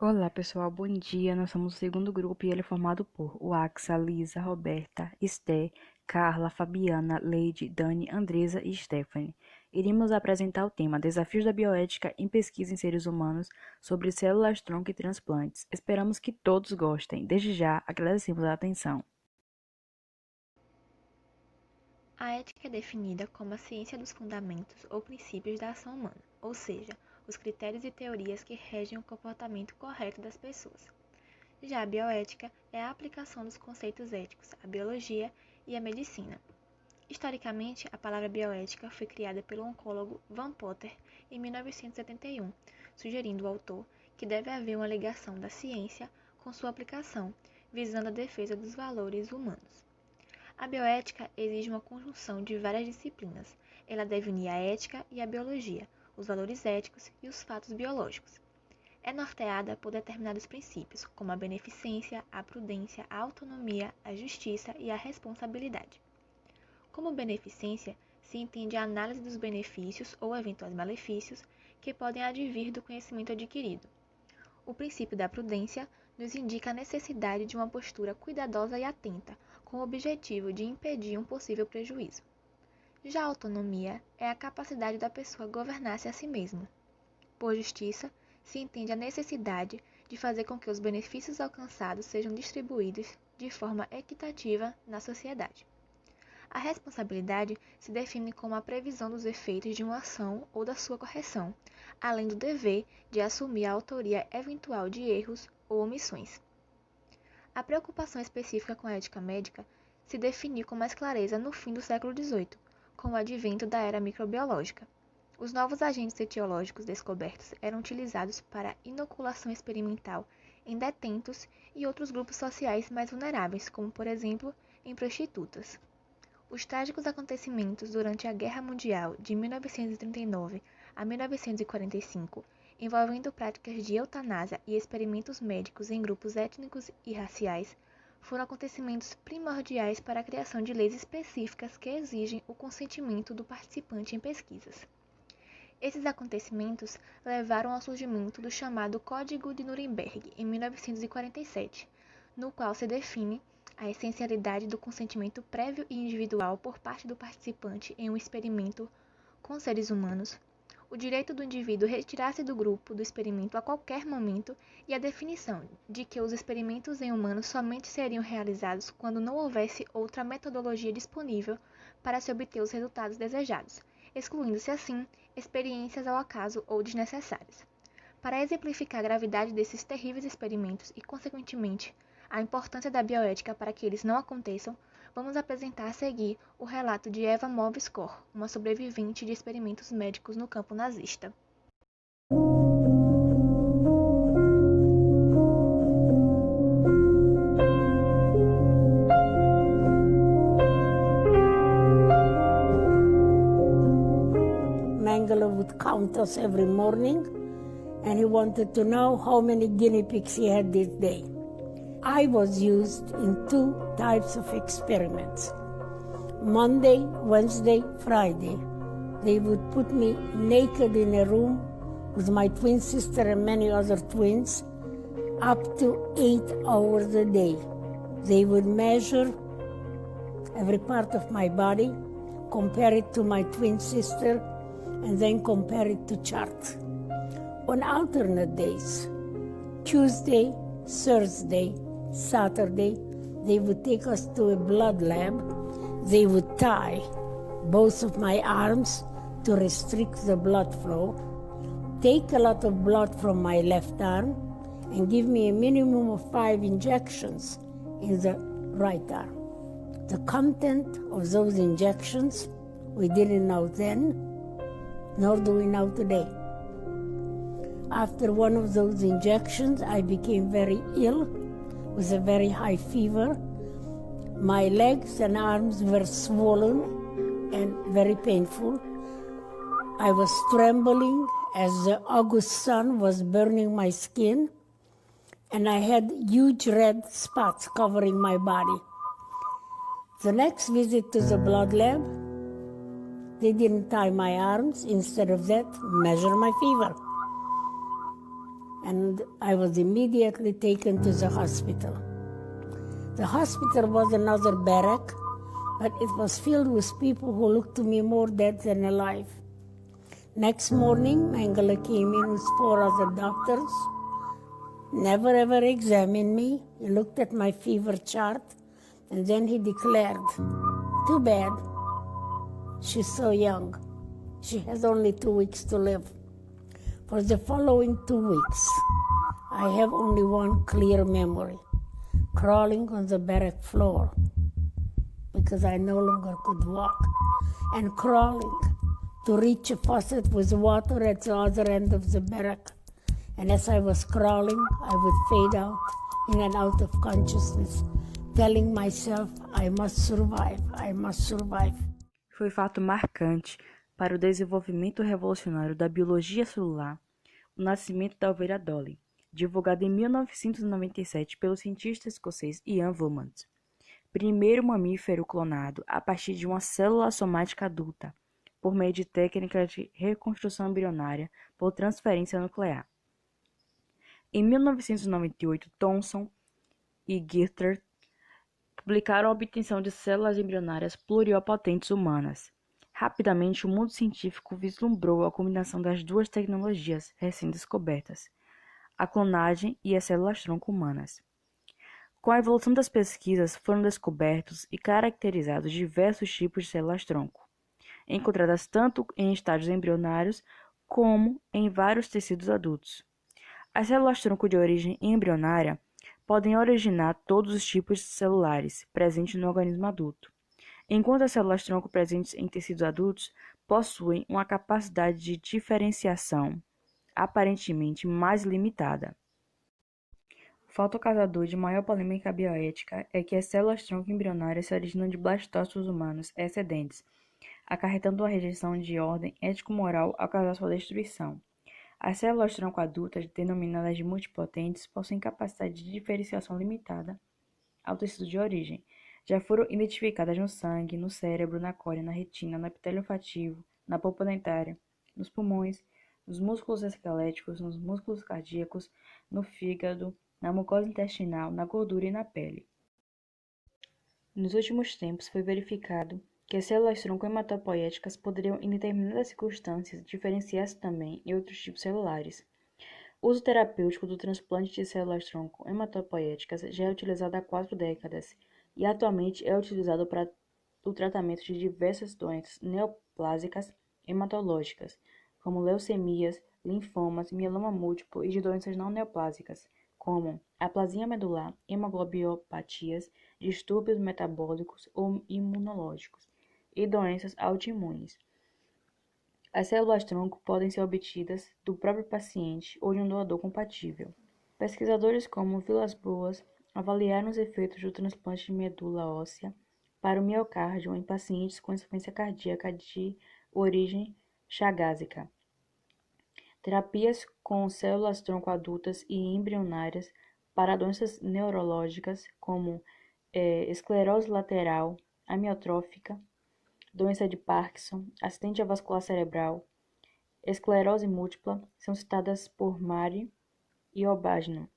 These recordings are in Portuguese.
Olá, pessoal, bom dia. Nós somos o segundo grupo e ele é formado por Waxa, Lisa, Roberta, Esté, Carla, Fabiana, Leide, Dani, Andresa e Stephanie. Iremos apresentar o tema Desafios da Bioética em Pesquisa em Seres Humanos sobre células-tronco e transplantes. Esperamos que todos gostem. Desde já, agradecemos a atenção. A ética é definida como a ciência dos fundamentos ou princípios da ação humana, ou seja, os critérios e teorias que regem o comportamento correto das pessoas. Já a bioética é a aplicação dos conceitos éticos à biologia e à medicina. Historicamente, a palavra bioética foi criada pelo oncólogo Van Potter em 1971, sugerindo o autor que deve haver uma ligação da ciência com sua aplicação, visando a defesa dos valores humanos. A bioética exige uma conjunção de várias disciplinas. Ela deve unir a ética e a biologia, os valores éticos e os fatos biológicos. É norteada por determinados princípios, como a beneficência, a prudência, a autonomia, a justiça e a responsabilidade. Como beneficência, se entende a análise dos benefícios ou eventuais malefícios que podem advir do conhecimento adquirido. O princípio da prudência nos indica a necessidade de uma postura cuidadosa e atenta, com o objetivo de impedir um possível prejuízo. Já a autonomia é a capacidade da pessoa governar-se a si mesma. Por justiça, se entende a necessidade de fazer com que os benefícios alcançados sejam distribuídos de forma equitativa na sociedade. A responsabilidade se define como a previsão dos efeitos de uma ação ou da sua correção, além do dever de assumir a autoria eventual de erros ou omissões. A preocupação específica com a ética médica se definiu com mais clareza no fim do século XVIII, com o advento da era microbiológica. Os novos agentes etiológicos descobertos eram utilizados para inoculação experimental em detentos e outros grupos sociais mais vulneráveis, como, por exemplo, em prostitutas. Os trágicos acontecimentos durante a Guerra Mundial de 1939 a 1945, envolvendo práticas de eutanásia e experimentos médicos em grupos étnicos e raciais, foram acontecimentos primordiais para a criação de leis específicas que exigem o consentimento do participante em pesquisas. Esses acontecimentos levaram ao surgimento do chamado Código de Nuremberg, em 1947, no qual se define a essencialidade do consentimento prévio e individual por parte do participante em um experimento com seres humanos, o direito do indivíduo retirar-se do grupo do experimento a qualquer momento e a definição de que os experimentos em humanos somente seriam realizados quando não houvesse outra metodologia disponível para se obter os resultados desejados, excluindo-se assim experiências ao acaso ou desnecessárias. Para exemplificar a gravidade desses terríveis experimentos e, consequentemente, a importância da bioética para que eles não aconteçam, vamos apresentar a seguir o relato de Eva Morbes-Kor, uma sobrevivente de experimentos médicos no campo nazista. Mengele would count us every morning, and he wanted to know how many guinea pigs he had this day. I was used in two types of experiments. Monday, Wednesday, Friday. They would put me naked in a room with my twin sister and many other twins up to 8 hours a day. They would measure every part of my body, compare it to my twin sister, and then compare it to chart. On alternate days, Tuesday, Thursday, Saturday, they would take us to a blood lab. They would tie both of my arms to restrict the blood flow, take a lot of blood from my left arm, and give me a minimum of 5 injections in the right arm. The content of those injections we didn't know then, nor do we know today. After one of those injections, I became very ill with a very high fever. My legs and arms were swollen and very painful. I was trembling as the August sun was burning my skin, and I had huge red spots covering my body. The next visit to the blood lab, they didn't tie my arms. Instead of that, measure my fever. and I was immediately taken to the hospital. The hospital was another barrack, but it was filled with people who looked to me more dead than alive. Next morning, Mengele came in with 4 other doctors, never ever examined me. He looked at my fever chart, and then he declared, "Too bad, she's so young. She has only 2 weeks to live." For the following 2 weeks, I have only one clear memory: crawling on the barrack floor because I no longer could walk, and crawling to reach a faucet with water at the other end of the barrack. And as I was crawling, I would fade out in and out of consciousness, telling myself, I must survive, I must survive. Foi fato marcante para o desenvolvimento revolucionário da biologia celular o nascimento da ovelha Dolly, divulgado em 1997 pelo cientista escocês Ian Wilmot, primeiro mamífero clonado a partir de uma célula somática adulta, por meio de técnicas de reconstrução embrionária por transferência nuclear. Em 1998, Thomson e Gittert publicaram a obtenção de células embrionárias pluripotentes humanas. Rapidamente, o mundo científico vislumbrou a combinação das duas tecnologias recém-descobertas, a clonagem e as células-tronco humanas. Com a evolução das pesquisas, foram descobertos e caracterizados diversos tipos de células-tronco, encontradas tanto em estágios embrionários como em vários tecidos adultos. As células-tronco de origem embrionária podem originar todos os tipos celulares presentes no organismo adulto, enquanto as células-tronco presentes em tecidos adultos possuem uma capacidade de diferenciação aparentemente mais limitada. O fato causador de maior polêmica bioética é que as células-tronco embrionárias se originam de blastócitos humanos excedentes, acarretando uma rejeição de ordem ético-moral ao causar sua destruição. As células-tronco adultas, denominadas de multipotentes, possuem capacidade de diferenciação limitada ao tecido de origem. Já foram identificadas no sangue, no cérebro, na córnea, na retina, no epitélio olfativo, na polpa dentária, nos pulmões, nos músculos esqueléticos, nos músculos cardíacos, no fígado, na mucosa intestinal, na gordura e na pele. Nos últimos tempos foi verificado que as células-tronco hematopoéticas poderiam, em determinadas circunstâncias, diferenciar-se também em outros tipos celulares. O uso terapêutico do transplante de células-tronco hematopoéticas já é utilizado há 4 décadas e atualmente é utilizado para o tratamento de diversas doenças neoplásicas hematológicas, como leucemias, linfomas, mieloma múltiplo e de doenças não neoplásicas, como aplasia medular, hemoglobinopatias, distúrbios metabólicos ou imunológicos e doenças autoimunes. As células-tronco podem ser obtidas do próprio paciente ou de um doador compatível. Pesquisadores como Villas-Boas avaliaram os efeitos do transplante de medula óssea para o miocárdio em pacientes com insuficiência cardíaca de origem chagásica. Terapias com células-tronco adultas e embrionárias para doenças neurológicas como esclerose lateral amiotrófica, doença de Parkinson, acidente vascular cerebral, esclerose múltipla, são citadas por Mari e Obagno.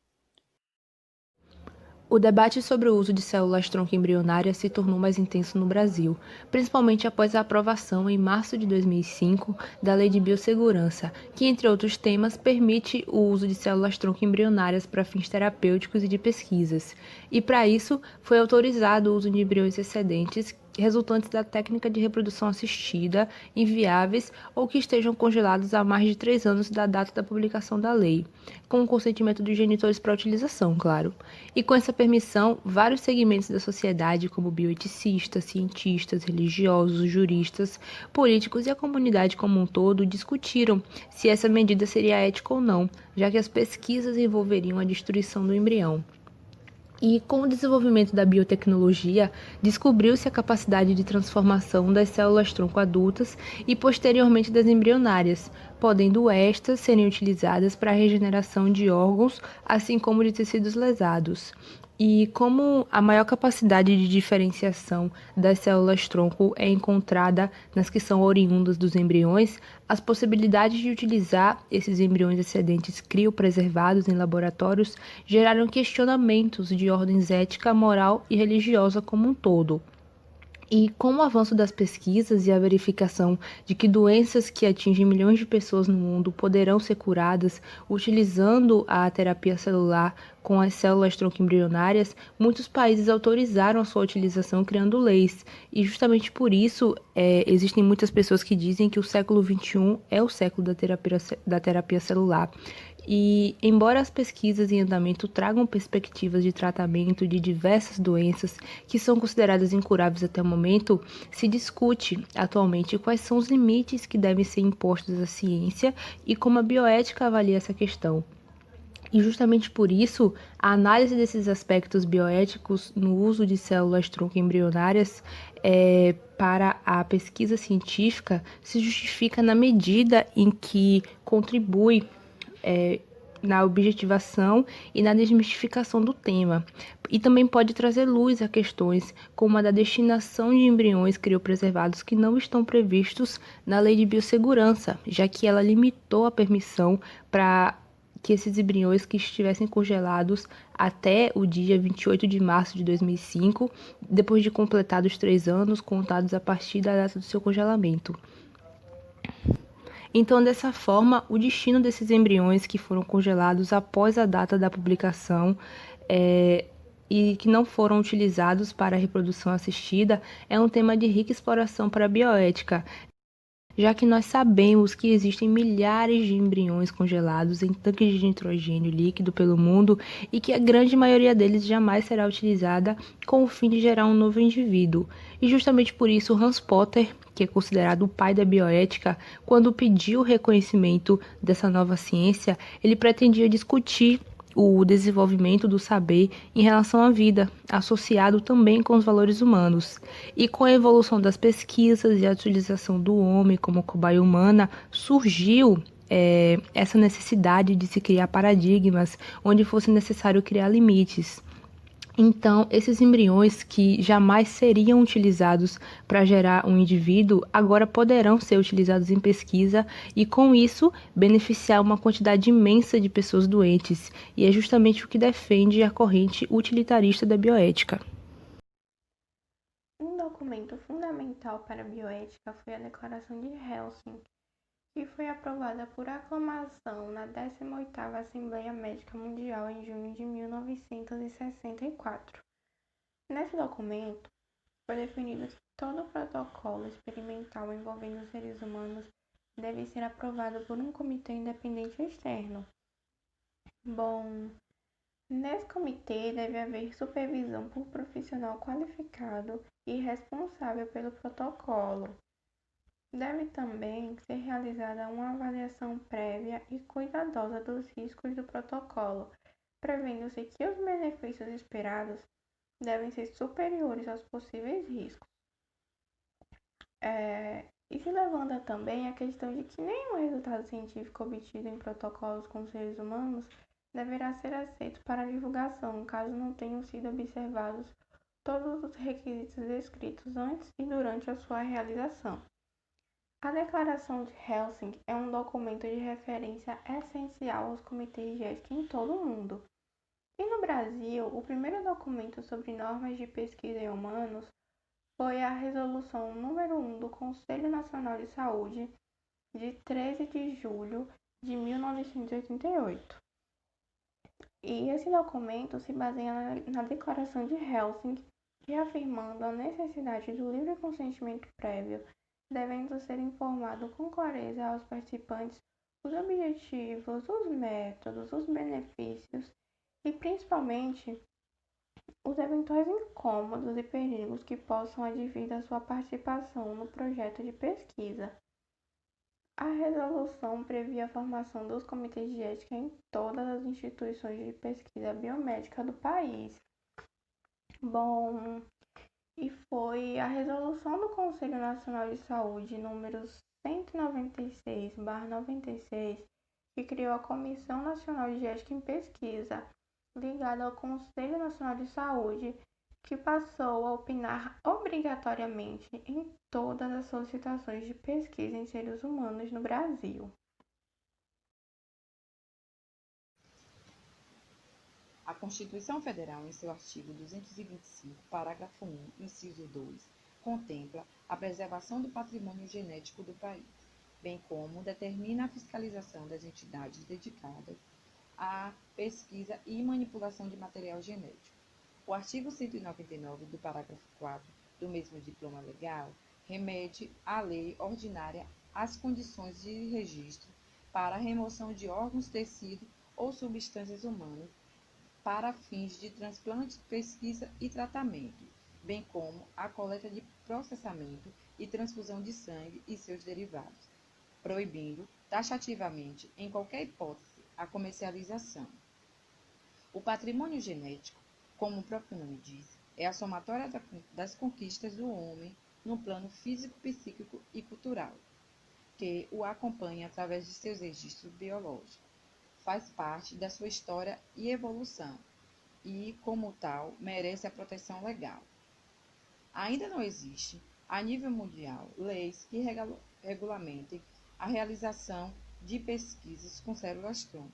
O debate sobre o uso de células-tronco embrionárias se tornou mais intenso no Brasil, principalmente após a aprovação, em março de 2005, da Lei de Biossegurança, que, entre outros temas, permite o uso de células-tronco embrionárias para fins terapêuticos e de pesquisas. E, para isso, foi autorizado o uso de embriões excedentes resultantes da técnica de reprodução assistida, inviáveis ou que estejam congelados há mais de 3 anos da data da publicação da lei, com o consentimento dos genitores para utilização, claro. E com essa permissão, vários segmentos da sociedade, como bioeticistas, cientistas, religiosos, juristas, políticos e a comunidade como um todo, discutiram se essa medida seria ética ou não, já que as pesquisas envolveriam a destruição do embrião. E, com o desenvolvimento da biotecnologia, descobriu-se a capacidade de transformação das células-tronco adultas e, posteriormente, das embrionárias, podendo estas serem utilizadas para a regeneração de órgãos, assim como de tecidos lesados. E como a maior capacidade de diferenciação das células-tronco é encontrada nas que são oriundas dos embriões, as possibilidades de utilizar esses embriões excedentes criopreservados em laboratórios geraram questionamentos de ordens ética, moral e religiosa como um todo. E com o avanço das pesquisas e a verificação de que doenças que atingem milhões de pessoas no mundo poderão ser curadas utilizando a terapia celular com as células tronco embrionárias, muitos países autorizaram a sua utilização criando leis. E justamente por isso existem muitas pessoas que dizem que o século XXI é o século da terapia celular. E, embora as pesquisas em andamento tragam perspectivas de tratamento de diversas doenças que são consideradas incuráveis até o momento, se discute atualmente quais são os limites que devem ser impostos à ciência e como a bioética avalia essa questão. E justamente por isso, a análise desses aspectos bioéticos no uso de células tronco embrionárias para a pesquisa científica se justifica na medida em que contribui na objetivação e na desmistificação do tema. E também pode trazer luz a questões como a da destinação de embriões criopreservados que não estão previstos na Lei de Biossegurança, já que ela limitou a permissão para que esses embriões que estivessem congelados até o dia 28 de março de 2005, depois de completados 3 anos, contados a partir da data do seu congelamento. Então, dessa forma, o destino desses embriões que foram congelados após a data da publicação e que não foram utilizados para a reprodução assistida é um tema de rica exploração para a bioética, já que nós sabemos que existem milhares de embriões congelados em tanques de nitrogênio líquido pelo mundo e que a grande maioria deles jamais será utilizada com o fim de gerar um novo indivíduo. E justamente por isso Hans Potter, que é considerado o pai da bioética, quando pediu o reconhecimento dessa nova ciência, ele pretendia discutir o desenvolvimento do saber em relação à vida, associado também com os valores humanos. E com a evolução das pesquisas e a utilização do homem como cobaia humana, surgiu essa necessidade de se criar paradigmas onde fosse necessário criar limites. Então, esses embriões que jamais seriam utilizados para gerar um indivíduo, agora poderão ser utilizados em pesquisa e, com isso, beneficiar uma quantidade imensa de pessoas doentes. E é justamente o que defende a corrente utilitarista da bioética. Um documento fundamental para a bioética foi a Declaração de Helsinki, que foi aprovada por aclamação na 18ª Assembleia Médica Mundial em junho de 1964. Nesse documento, foi definido que todo protocolo experimental envolvendo seres humanos deve ser aprovado por um comitê independente externo. Nesse comitê deve haver supervisão por profissional qualificado e responsável pelo protocolo. Deve também ser realizada uma avaliação prévia e cuidadosa dos riscos do protocolo, prevendo-se que os benefícios esperados devem ser superiores aos possíveis riscos. E se levanta também a questão de que nenhum resultado científico obtido em protocolos com seres humanos deverá ser aceito para divulgação, caso não tenham sido observados todos os requisitos descritos antes e durante a sua realização. A Declaração de Helsinki é um documento de referência essencial aos comitês de ética em todo o mundo. E no Brasil, o primeiro documento sobre normas de pesquisa em humanos foi a Resolução número 1 do Conselho Nacional de Saúde, de 13 de julho de 1988. E esse documento se baseia na Declaração de Helsinki, reafirmando a necessidade do livre consentimento prévio, devendo ser informado com clareza aos participantes os objetivos, os métodos, os benefícios e, principalmente, os eventuais incômodos e perigos que possam advir da sua participação no projeto de pesquisa. A resolução previa a formação dos comitês de ética em todas as instituições de pesquisa biomédica do país. E foi a Resolução do Conselho Nacional de Saúde número 196/96, que criou a Comissão Nacional de Ética em Pesquisa, ligada ao Conselho Nacional de Saúde, que passou a opinar obrigatoriamente em todas as solicitações de pesquisa em seres humanos no Brasil. A Constituição Federal, em seu artigo 225, parágrafo 1, inciso 2, contempla a preservação do patrimônio genético do país, bem como determina a fiscalização das entidades dedicadas à pesquisa e manipulação de material genético. O artigo 199 do parágrafo 4 do mesmo diploma legal remete à lei ordinária as condições de registro para a remoção de órgãos, tecido ou substâncias humanas para fins de transplante, pesquisa e tratamento, bem como a coleta de processamento e transfusão de sangue e seus derivados, proibindo taxativamente, em qualquer hipótese, a comercialização. O patrimônio genético, como o próprio nome diz, é a somatória das conquistas do homem no plano físico, psíquico e cultural, que o acompanha através de seus registros biológicos. Faz parte da sua história e evolução e, como tal, merece a proteção legal. Ainda não existe, a nível mundial, leis que regulamentem a realização de pesquisas com células-tronco,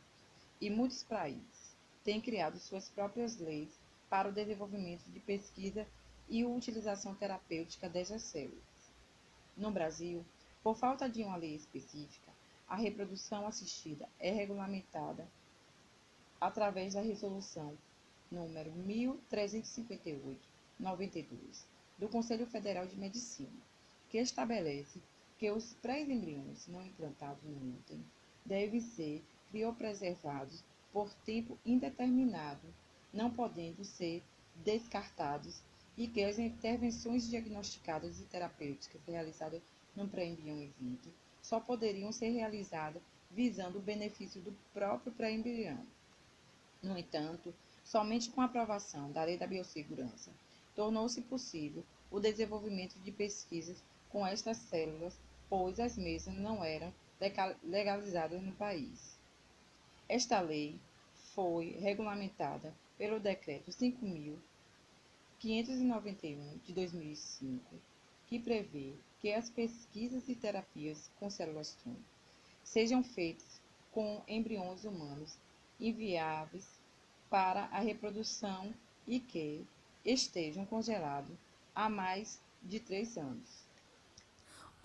e muitos países têm criado suas próprias leis para o desenvolvimento de pesquisa e utilização terapêutica dessas células. No Brasil, por falta de uma lei específica, a reprodução assistida é regulamentada através da Resolução número 1358/92 do Conselho Federal de Medicina, que estabelece que os pré-embriões não implantados no útero devem ser criopreservados por tempo indeterminado, não podendo ser descartados, e que as intervenções diagnosticadas e terapêuticas realizadas no pré-embrião in vitro só poderiam ser realizadas visando o benefício do próprio pré-embrião. No entanto, somente com a aprovação da Lei da Biossegurança, tornou-se possível o desenvolvimento de pesquisas com estas células, pois as mesmas não eram legalizadas no país. Esta lei foi regulamentada pelo Decreto 5.591 de 2005, que prevê que as pesquisas e terapias com células-tronco sejam feitas com embriões humanos inviáveis para a reprodução e que estejam congelados há mais de 3 anos.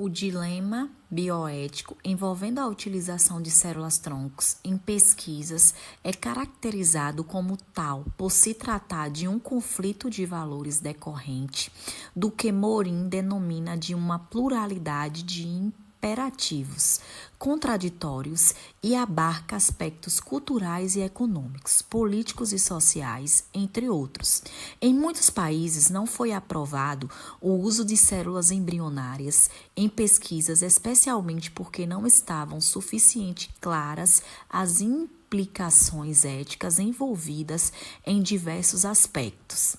O dilema bioético envolvendo a utilização de células-troncos em pesquisas é caracterizado como tal por se tratar de um conflito de valores decorrente do que Morin denomina de uma pluralidade de imperativos contraditórios e abarca aspectos culturais e econômicos, políticos e sociais, entre outros. Em muitos países não foi aprovado o uso de células embrionárias em pesquisas, especialmente porque não estavam suficientemente claras as implicações éticas envolvidas em diversos aspectos.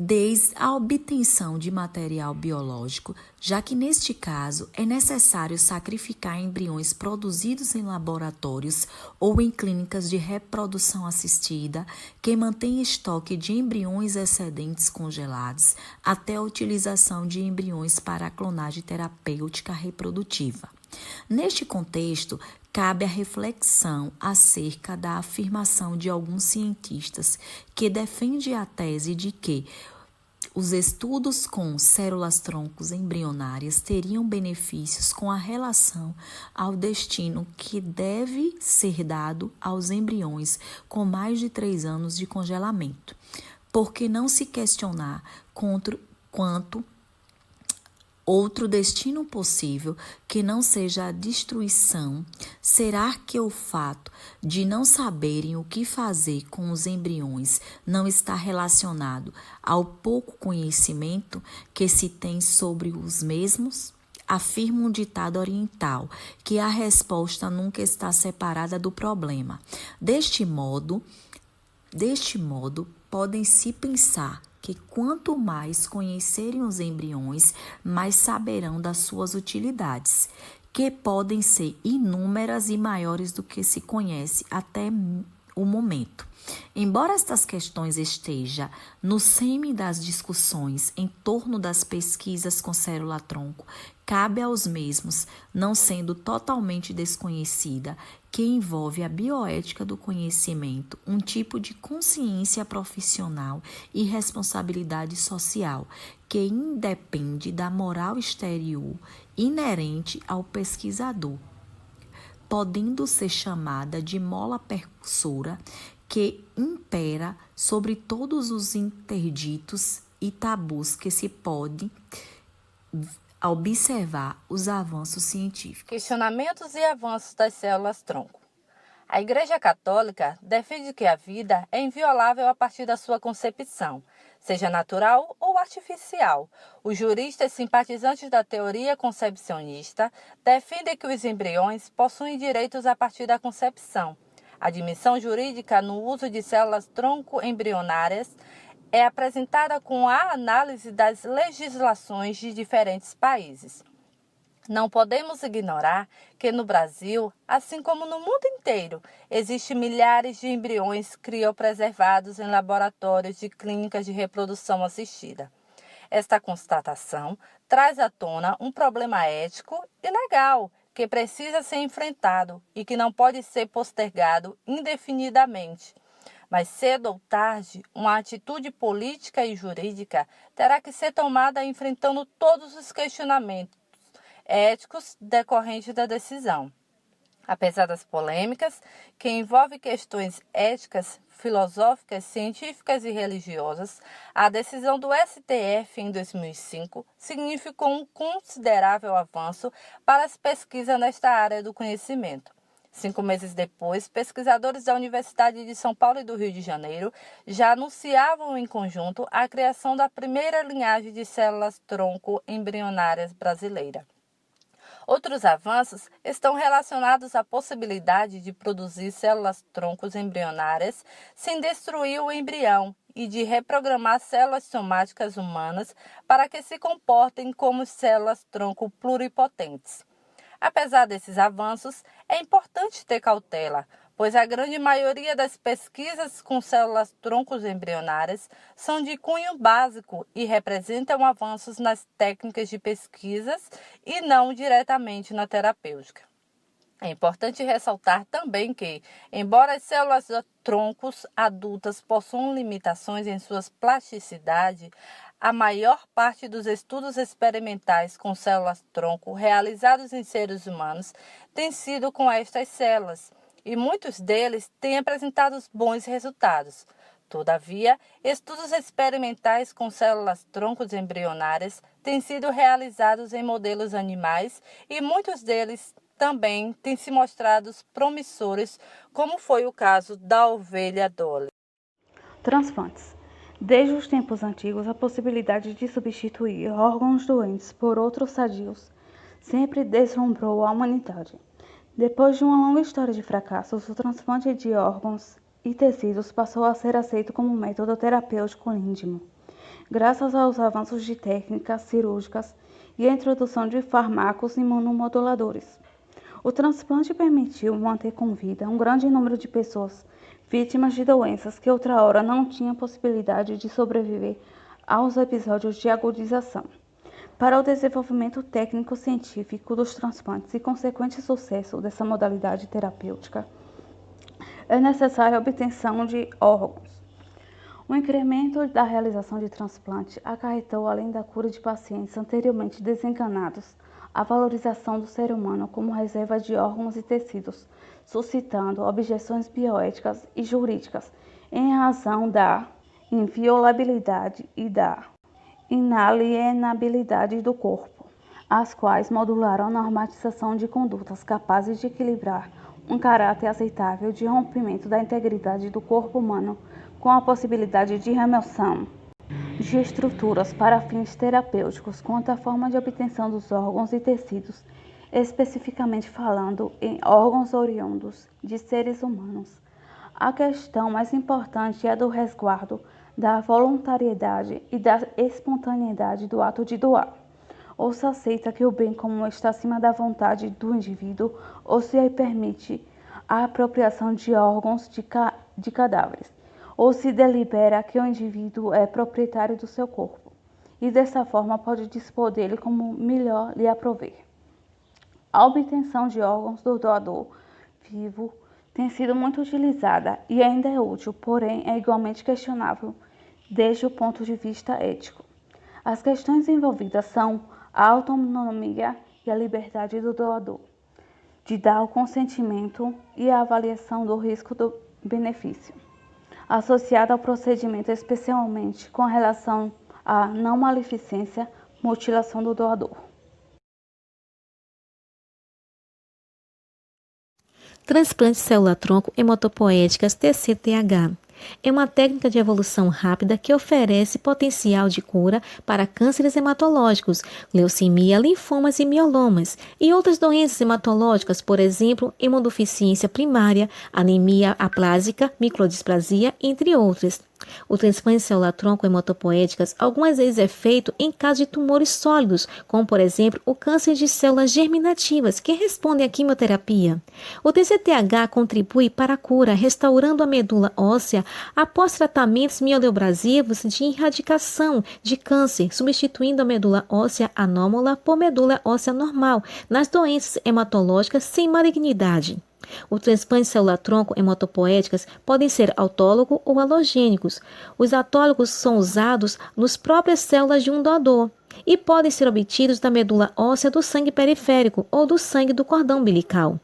Desde a obtenção de material biológico, já que neste caso é necessário sacrificar embriões produzidos em laboratórios ou em clínicas de reprodução assistida que mantêm estoque de embriões excedentes congelados, até a utilização de embriões para a clonagem terapêutica reprodutiva. Neste contexto, cabe a reflexão acerca da afirmação de alguns cientistas que defendem a tese de que os estudos com células-troncos embrionárias teriam benefícios com a relação ao destino que deve ser dado aos embriões com mais de 3 anos de congelamento. Por que não se questionar quanto outro destino possível que não seja a destruição? Será que o fato de não saberem o que fazer com os embriões não está relacionado ao pouco conhecimento que se tem sobre os mesmos? Afirma um ditado oriental que a resposta nunca está separada do problema. Deste modo, podem-se pensar que quanto mais conhecerem os embriões, mais saberão das suas utilidades, que podem ser inúmeras e maiores do que se conhece até o momento. Embora estas questões estejam no cerne das discussões em torno das pesquisas com célula-tronco, cabe aos mesmos, não sendo totalmente desconhecida, que envolve a bioética do conhecimento, um tipo de consciência profissional e responsabilidade social, que independe da moral exterior inerente ao pesquisador, podendo ser chamada de mola percursora, que impera sobre todos os interditos e tabus que se pode observar os avanços científicos. Questionamentos e avanços das células-tronco. A Igreja Católica defende que a vida é inviolável a partir da sua concepção, seja natural ou artificial. Os juristas simpatizantes da teoria concepcionista defendem que os embriões possuem direitos a partir da concepção. A admissão jurídica no uso de células-tronco embrionárias é apresentada com a análise das legislações de diferentes países. Não podemos ignorar que no Brasil, assim como no mundo inteiro, existem milhares de embriões criopreservados em laboratórios de clínicas de reprodução assistida. Esta constatação traz à tona um problema ético e legal que precisa ser enfrentado e que não pode ser postergado indefinidamente. Mas cedo ou tarde, uma atitude política e jurídica terá que ser tomada enfrentando todos os questionamentos éticos decorrentes da decisão. Apesar das polêmicas, que envolvem questões éticas, filosóficas, científicas e religiosas, a decisão do STF em 2005 significou um considerável avanço para as pesquisas nesta área do conhecimento. 5 meses depois, pesquisadores da Universidade de São Paulo e do Rio de Janeiro já anunciavam em conjunto a criação da primeira linhagem de células-tronco embrionárias brasileira. Outros avanços estão relacionados à possibilidade de produzir células-troncos embrionárias sem destruir o embrião e de reprogramar células somáticas humanas para que se comportem como células-tronco pluripotentes. Apesar desses avanços, é importante ter cautela, pois a grande maioria das pesquisas com células-troncos embrionárias são de cunho básico e representam avanços nas técnicas de pesquisas e não diretamente na terapêutica. É importante ressaltar também que, embora as células-troncos adultas possuam limitações em sua plasticidade, a maior parte dos estudos experimentais com células-tronco realizados em seres humanos tem sido com estas células, e muitos deles têm apresentado bons resultados. Todavia, estudos experimentais com células-troncos embrionárias têm sido realizados em modelos animais e muitos deles também têm se mostrado promissores, como foi o caso da ovelha Dolly. Transplantes. Desde os tempos antigos, a possibilidade de substituir órgãos doentes por outros sadios sempre deslumbrou a humanidade. Depois de uma longa história de fracassos, o transplante de órgãos e tecidos passou a ser aceito como um método terapêutico íntimo, graças aos avanços de técnicas cirúrgicas e a introdução de fármacos imunomoduladores. O transplante permitiu manter com vida um grande número de pessoas vítimas de doenças que outrora não tinham possibilidade de sobreviver aos episódios de agudização. Para o desenvolvimento técnico-científico dos transplantes e consequente sucesso dessa modalidade terapêutica, é necessária a obtenção de órgãos. O incremento da realização de transplante acarretou, além da cura de pacientes anteriormente desencanados, a valorização do ser humano como reserva de órgãos e tecidos, suscitando objeções bioéticas e jurídicas em razão da inviolabilidade e da inalienabilidade do corpo, as quais modularam a normatização de condutas capazes de equilibrar um caráter aceitável de rompimento da integridade do corpo humano com a possibilidade de remoção de estruturas para fins terapêuticos quanto à forma de obtenção dos órgãos e tecidos, especificamente falando em órgãos oriundos de seres humanos. A questão mais importante é a do resguardo da voluntariedade e da espontaneidade do ato de doar. Ou se aceita que o bem comum está acima da vontade do indivíduo, ou se permite a apropriação de órgãos de cadáveres, ou se delibera que o indivíduo é proprietário do seu corpo, e dessa forma pode dispor dele como melhor lhe aprouver. A obtenção de órgãos do doador vivo tem sido muito utilizada e ainda é útil, porém é igualmente questionável desde o ponto de vista ético. As questões envolvidas são a autonomia e a liberdade do doador, de dar o consentimento e a avaliação do risco do benefício, associada ao procedimento, especialmente com relação à não maleficência, mutilação do doador. Transplante de célula-tronco hematopoéticas TCTH. É uma técnica de evolução rápida que oferece potencial de cura para cânceres hematológicos, leucemia, linfomas e mielomas e outras doenças hematológicas, por exemplo, hemodeficiência primária, anemia aplásica, microdisplasia, entre outras. O transplante de célula-tronco hematopoéticas algumas vezes é feito em caso de tumores sólidos, como por exemplo o câncer de células germinativas que respondem à quimioterapia. O TCTH contribui para a cura, restaurando a medula óssea após tratamentos mieloabrasivos de erradicação de câncer, substituindo a medula óssea anômala por medula óssea normal nas doenças hematológicas sem malignidade. O transplante de célula-tronco hematopoéticas podem ser autólogo ou halogênicos. Os autólogos são usados nas próprias células de um doador e podem ser obtidos da medula óssea do sangue periférico ou do sangue do cordão umbilical.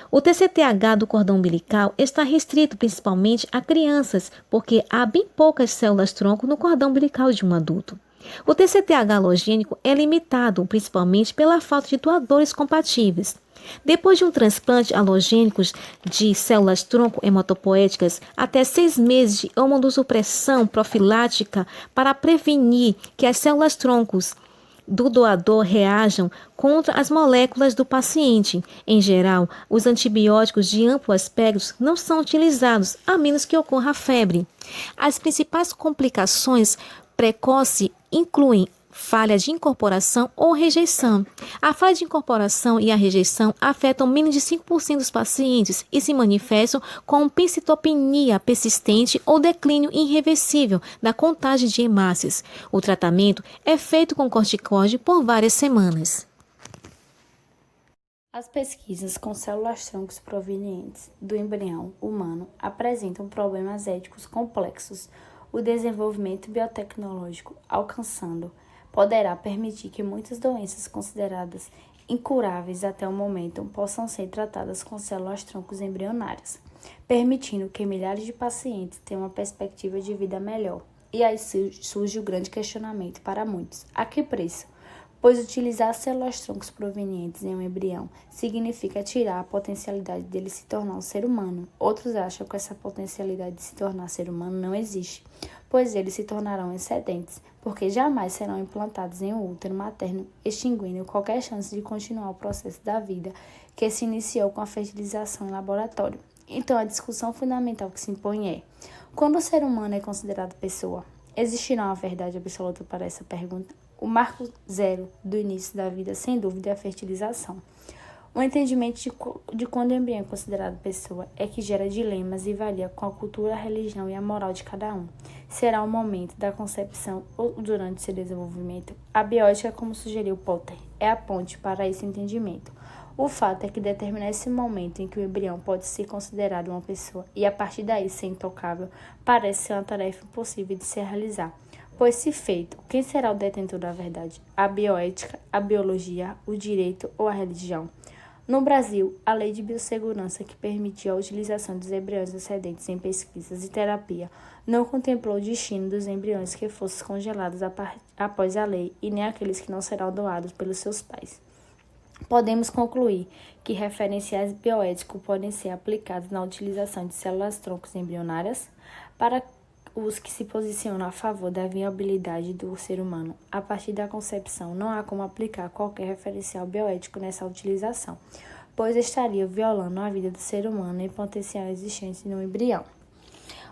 O TCTH do cordão umbilical está restrito principalmente a crianças, porque há bem poucas células-tronco no cordão umbilical de um adulto. O TCTH halogênico é limitado principalmente pela falta de doadores compatíveis. Depois de um transplante halogênico de células-tronco hematopoéticas, até 6 meses de imunossupressão profilática para prevenir que as células-troncos do doador reajam contra as moléculas do paciente. Em geral, os antibióticos de amplo espectro não são utilizados, a menos que ocorra febre. As principais complicações precoces incluem falha de incorporação ou rejeição. A falha de incorporação e a rejeição afetam menos de 5% dos pacientes e se manifestam com panцitopenia persistente ou declínio irreversível da contagem de hemácias. O tratamento é feito com corticoide por várias semanas. As pesquisas com células-troncos provenientes do embrião humano apresentam problemas éticos complexos. O desenvolvimento biotecnológico alcançando poderá permitir que muitas doenças consideradas incuráveis até o momento possam ser tratadas com células-troncos embrionárias, permitindo que milhares de pacientes tenham uma perspectiva de vida melhor. E aí surge o grande questionamento para muitos: a que preço? Pois utilizar células-troncos provenientes em um embrião significa tirar a potencialidade dele se tornar um ser humano. Outros acham que essa potencialidade de se tornar ser humano não existe, pois eles se tornarão excedentes, porque jamais serão implantados em um útero materno, extinguindo qualquer chance de continuar o processo da vida que se iniciou com a fertilização em laboratório. Então, a discussão fundamental que se impõe é: quando o ser humano é considerado pessoa? Existirá uma verdade absoluta para essa pergunta? O marco zero do início da vida, sem dúvida, é a fertilização. O entendimento de quando o embrião é considerado pessoa é que gera dilemas e varia com a cultura, a religião e a moral de cada um. Será o momento da concepção ou durante seu desenvolvimento? A bioética, como sugeriu Potter, é a ponte para esse entendimento. O fato é que determinar esse momento em que o embrião pode ser considerado uma pessoa e a partir daí ser intocável parece ser uma tarefa impossível de se realizar. Pois, se feito, quem será o detentor da verdade? A bioética, a biologia, o direito ou a religião? No Brasil, a Lei de Biossegurança, que permitiu a utilização dos embriões excedentes em pesquisas e terapia, não contemplou o destino dos embriões que fossem congelados após a lei e nem aqueles que não serão doados pelos seus pais. Podemos concluir que referenciais bioéticos podem ser aplicados na utilização de células-troncos embrionárias para os que se posicionam a favor da viabilidade do ser humano. A partir da concepção, não há como aplicar qualquer referencial bioético nessa utilização, pois estaria violando a vida do ser humano em potencial existente no embrião.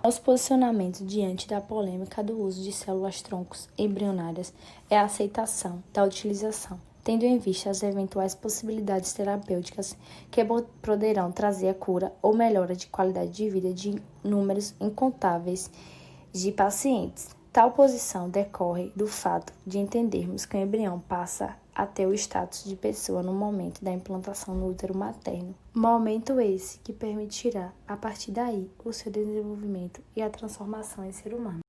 Nosso posicionamento diante da polêmica do uso de células-troncos embrionárias é a aceitação da utilização, tendo em vista as eventuais possibilidades terapêuticas que poderão trazer a cura ou melhora de qualidade de vida de números incontáveis de pacientes. Tal posição decorre do fato de entendermos que o embrião passa a ter o status de pessoa no momento da implantação no útero materno. Momento esse que permitirá, a partir daí, o seu desenvolvimento e a transformação em ser humano.